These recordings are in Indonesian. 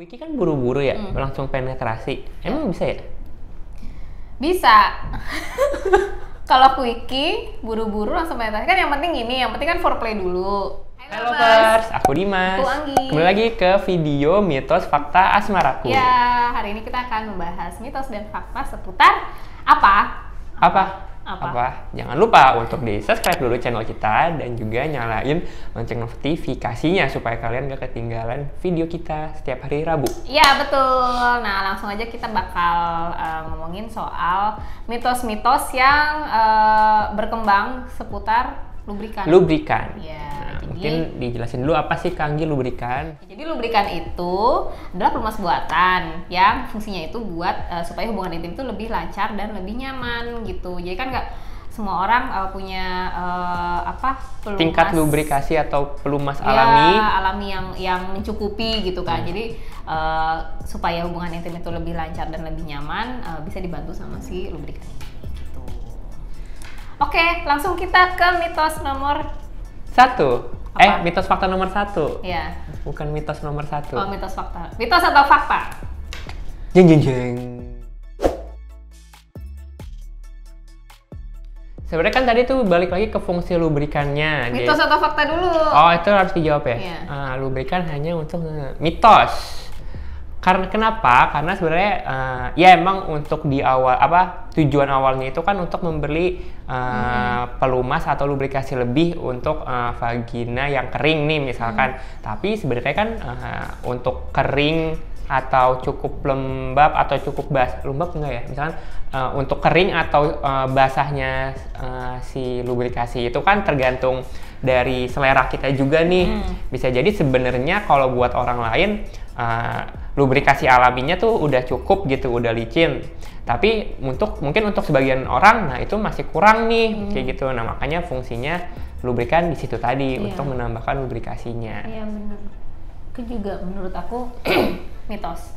Quickie kan buru-buru ya, langsung penetrasi. Emang bisa ya? Bisa. Kalau Quickie buru-buru langsung penetrasi kan yang penting kan foreplay dulu. Halo lovers, aku Dimas. Aku Anggi. Kembali lagi ke video mitos fakta asmaraku. Ya, hari ini kita akan membahas mitos dan fakta seputar apa? Jangan lupa untuk di-subscribe dulu channel kita dan juga nyalain lonceng notifikasinya supaya kalian gak ketinggalan video kita setiap hari Rabu. Iya, betul. Nah, langsung aja kita bakal ngomongin soal mitos-mitos yang berkembang seputar lubrikan. Ya, mungkin dijelasin dulu apa sih Kanggi lubrikan? Jadi lubrikan itu adalah pelumas buatan yang fungsinya itu buat supaya hubungan intim itu lebih lancar dan lebih nyaman gitu. Jadi kan nggak semua orang punya pelumas tingkat lubrikasi atau pelumas ya, alami yang mencukupi gitu kan. Jadi supaya hubungan intim itu lebih lancar dan lebih nyaman bisa dibantu sama si lubrikan ini. Oke, langsung kita ke mitos nomor 1. Mitos fakta nomor 1. Iya. Bukan mitos nomor 1. Oh, mitos fakta. Mitos atau fakta? Jeng. Sebenarnya kan tadi tuh balik lagi ke fungsi lubrikannya. Mitos atau fakta dulu? Oh, itu harus dijawab ya. Iya. Lubrikan hanya untuk mitos. Karena kenapa? Karena sebenarnya ya emang untuk di awal tujuan awalnya itu kan untuk memberi pelumas atau lubrikasi lebih untuk vagina yang kering nih misalkan. Tapi sebenarnya kan untuk kering atau cukup lembab atau cukup lembab enggak ya? Misalkan untuk kering atau basahnya si lubrikasi itu kan tergantung dari selera kita juga nih. Bisa jadi sebenarnya kalau buat orang lain lubrikasi alaminya tuh udah cukup gitu, udah licin. Tapi mungkin untuk sebagian orang, nah itu masih kurang nih, kayak gitu. Nah makanya fungsinya lubrikan di situ tadi untuk menambahkan lubrikasinya. Iya benar. Itu juga menurut aku mitos.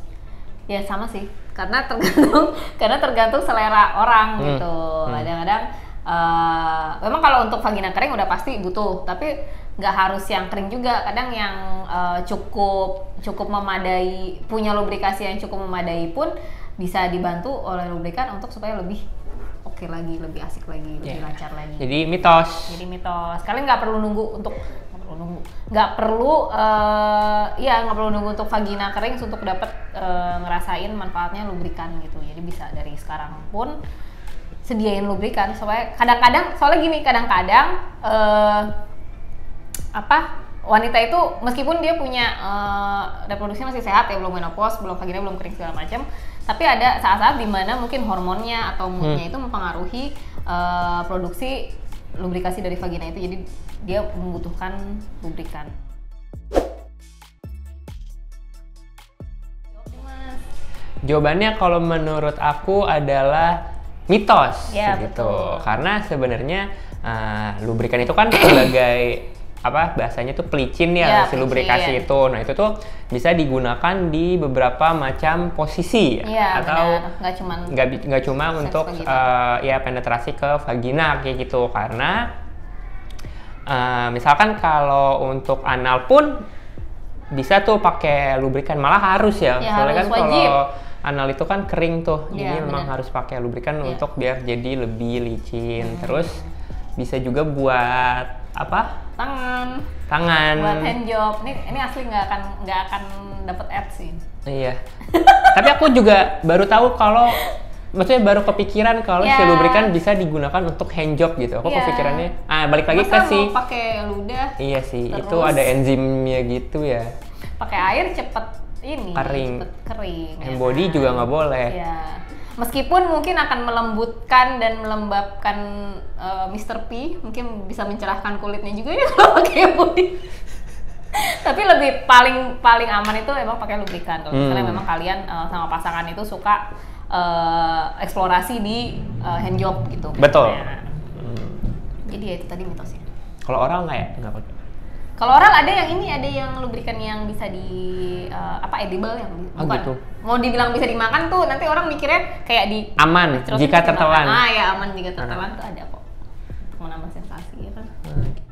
Ya sama sih, karena tergantung selera orang gitu. Kadang-kadang memang kalau untuk vagina kering udah pasti butuh, tapi nggak harus yang kering juga. Kadang yang cukup memadai, punya lubrikasi yang cukup memadai pun bisa dibantu oleh lubrikan untuk supaya lebih oke lagi, lebih asik lagi, lebih lancar lagi. Jadi mitos. Kalian nggak perlu nunggu nggak perlu nunggu untuk vagina kering untuk dapat ngerasain manfaatnya lubrikan gitu. Jadi bisa dari sekarang pun sediain lubrikan supaya kadang-kadang wanita itu meskipun dia punya reproduksi masih sehat ya, belum menopause, belum vagina belum kering segala macam, tapi ada saat-saat dimana mungkin hormonnya atau moodnya itu mempengaruhi produksi lubrikasi dari vagina itu, jadi dia membutuhkan lubrikan. Jawabannya kalau menurut aku adalah mitos, ya, gitu. Betul. Karena sebenarnya lubrikan itu kan sebagai bahasanya tuh pelicin ya, si lubrikasi itu. Nah itu tuh bisa digunakan di beberapa macam posisi atau nggak cuma untuk penetrasi ke vagina kayak gitu. Karena misalkan kalau untuk anal pun bisa tuh pakai lubrikan, malah harus ya. Soalnya kan kalau anal itu kan kering tuh, jadi memang harus pakai lubrikan untuk biar jadi lebih licin. Terus bisa juga buat tangan buat handjob. Ini asli nggak akan dapat ads sih. Iya. Tapi aku juga baru tahu maksudnya baru kepikiran kalau si lubrikan bisa digunakan untuk handjob gitu. Aku kepikirannya balik lagi ke si mau pakai ludah. Iya sih, terus itu ada enzimnya gitu ya. Pakai air cepet kering. Handbody juga nggak boleh. Iya. Meskipun mungkin akan melembutkan dan melembabkan Mr. P, mungkin bisa mencerahkan kulitnya juga ya kalau pakai body. Tapi paling aman itu emang pakai lubrikan. Kalau misalnya memang kalian sama pasangan itu suka eksplorasi di handjob gitu. Betul. Jadi ya itu tadi mitosnya. Kalau oral nggak pakai. Kalau oral ada yang lubrikan yang bisa edible yang bukan. Gitu. Mau dibilang bisa dimakan tuh nanti orang mikirnya kayak di aman jika tertelan. Ya aman jika tertelan tuh ada kok. Untuk menambah sensasi ya kan. Gitu.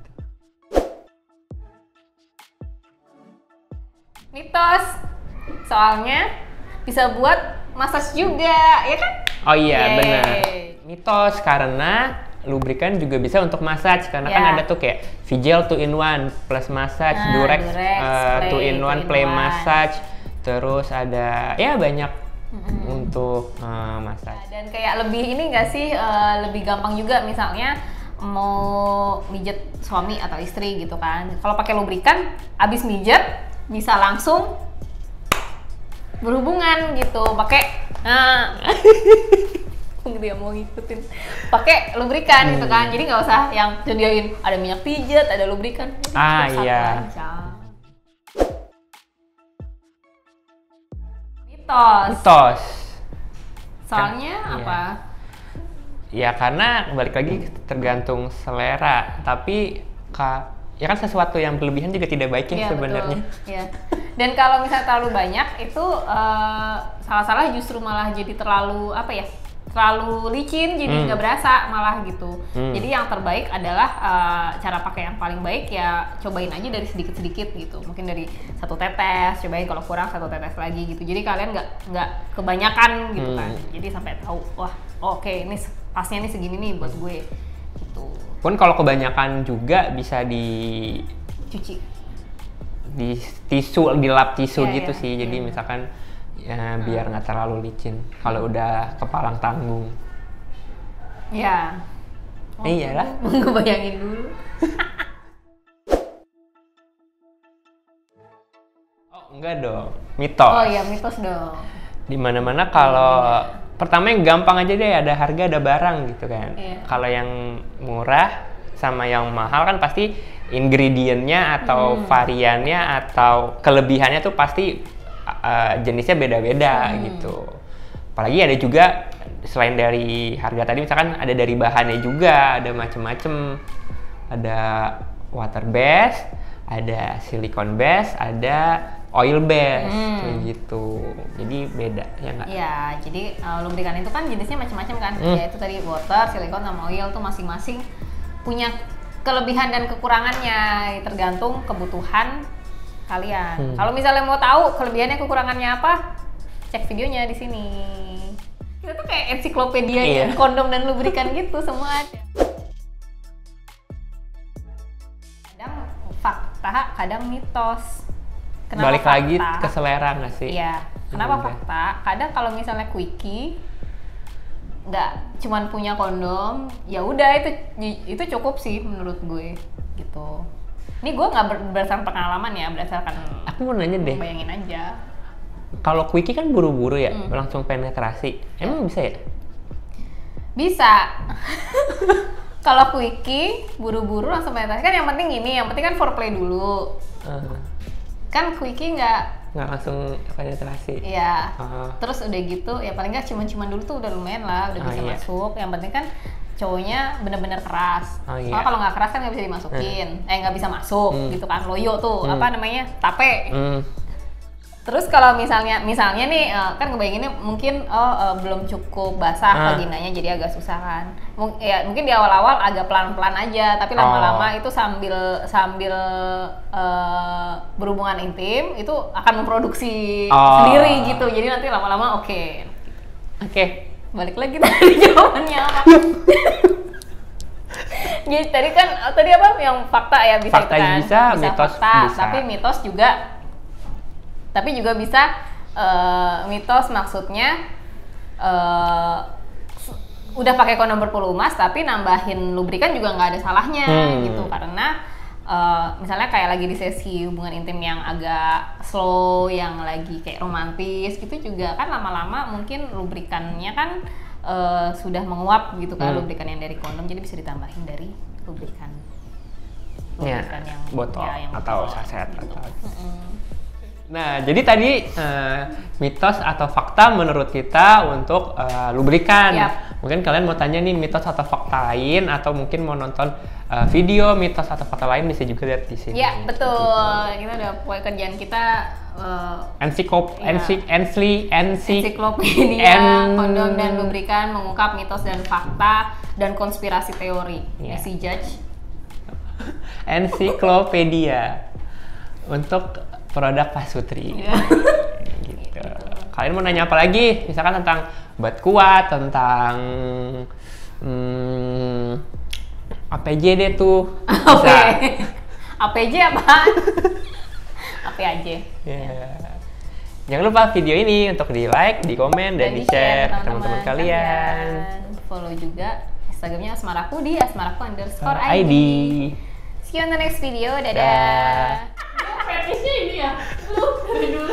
Mitos Soalnya bisa buat massage juga, ya kan? Oh iya, Yeay. benar. Mitos karena lubrikan juga bisa untuk massage karena kan ada tuh kayak Vigel 2-in-1 plus massage, Durex, 2-in-1 play massage, terus ada ya banyak untuk massage. Dan kayak lebih ini nggak sih, lebih gampang juga misalnya mau mijet suami atau istri gitu kan. Kalau pakai lubrikan, abis mijet bisa langsung berhubungan gitu. Pakai dia mau ngikutin pakai lubrikan gitu kan, jadi nggak usah yang sediain ada minyak pijat, ada lubrikan. Iya. Mitos. Soalnya apa? Ya karena balik lagi tergantung selera, tapi ya kan sesuatu yang berlebihan juga tidak baik ya sebenarnya. Iya. Dan kalau misalnya terlalu banyak itu salah-salah justru malah jadi terlalu terlalu licin, jadi nggak berasa malah gitu. Jadi yang terbaik adalah cara pakai yang paling baik ya cobain aja dari sedikit-sedikit gitu. Mungkin dari 1 tetes, cobain, kalau kurang 1 tetes lagi gitu. Jadi kalian nggak kebanyakan gitu kan. Jadi sampai tahu, wah oke, ini pasnya nih segini nih buat gue gitu. Pun kalau kebanyakan juga bisa dicuci, di tisu, dilap tisu gitu sih. Jadi misalkan ya biar nggak terlalu licin kalau udah kepalang tanggung. Ya. Iyalah. Gue bayangin dulu. Oh enggak dong, mitos. Oh iya, mitos dong. Dimana-mana kalau pertama yang gampang aja deh, ada harga ada barang gitu kan. Kalau yang murah sama yang mahal kan pasti ingredientnya atau variannya atau kelebihannya tuh pasti jenisnya beda-beda gitu. Apalagi ada juga selain dari harga tadi, misalkan ada dari bahannya juga, ada macem-macem. Ada water base, ada silicone base, ada oil base, kayak gitu. Jadi beda, ya nggak? Iya, jadi lubrikan itu kan jenisnya macam-macam kan. Ya itu tadi water, silicone, sama oil tuh masing-masing punya kelebihan dan kekurangannya, tergantung kebutuhan kalian. Kalau misalnya mau tahu kelebihannya kekurangannya apa, cek videonya di sini. Kita tuh kayak ensiklopedia kondom dan lubrikan gitu, semua ada. Kadang fakta, kadang mitos. Kenapa balik fakta? Lagi ke selera nggak sih? Iya. Kenapa fakta? Kadang kalau misalnya quickie nggak cuman punya kondom, ya udah itu cukup sih menurut gue gitu. Ini gue nggak berdasarkan pengalaman ya, berdasarkan aku mau nanya deh. Bayangin aja. Kalau quickie kan buru-buru ya, langsung penetrasi. Emang bisa ya? Bisa. Kalau quickie buru-buru langsung penetrasi kan yang penting kan foreplay dulu. Kan quickie nggak langsung penetrasi. Iya. Terus udah gitu ya paling nggak cuman dulu tuh udah lumayan lah, udah bisa masuk. Yang penting kan cowoknya bener-bener keras. Soalnya kalau nggak keras kan nggak bisa dimasukin, nggak bisa masuk gitu kan. Loyo tuh apa namanya, tape. Terus kalau misalnya nih kan ngebayanginnya mungkin belum cukup basah vaginanya, jadi agak susah kan. Mungkin di awal-awal agak pelan-pelan aja, tapi lama-lama itu sambil berhubungan intim itu akan memproduksi sendiri gitu. Jadi nanti lama-lama oke. Balik lagi tadi jawabannya apa? Jadi tadi apa yang fakta ya bisa fakta itu kan? Bisa mitos fakta, bisa. Tapi juga bisa mitos maksudnya udah pakai kondom berpelumas tapi nambahin lubrikan juga nggak ada salahnya gitu, karena misalnya kayak lagi di sesi hubungan intim yang agak slow, yang lagi kayak romantis gitu juga kan lama-lama mungkin lubrikannya kan sudah menguap gitu kan, lubrikan yang dari kondom, jadi bisa ditambahin dari lubrikan yang botol yang atau saset atau Nah, jadi tadi mitos atau fakta menurut kita untuk lubrikan. Mungkin kalian mau tanya nih mitos atau fakta lain, atau mungkin mau nonton video mitos atau fakta lain, bisa juga lihat di sini. Ya, betul. Kita udah pokoknya kerjaan kita ensiklopedia kondom dan lubrikan, mengungkap mitos dan fakta dan konspirasi teori. Si Judge. Ensiklopedia untuk produk Pasutri. kalian mau nanya apa lagi? Misalkan tentang obat kuat, tentang APJ deh tuh. Bisa. APJ apaan? APJ. Yeah. Jangan lupa video ini untuk di like, di komen, dan di share ke teman-teman kalian. Follow juga Instagramnya Asmaraku di asmaraku_id. See you on the next video. Dadah. Fetisnya ini ya? Lu dari dulu.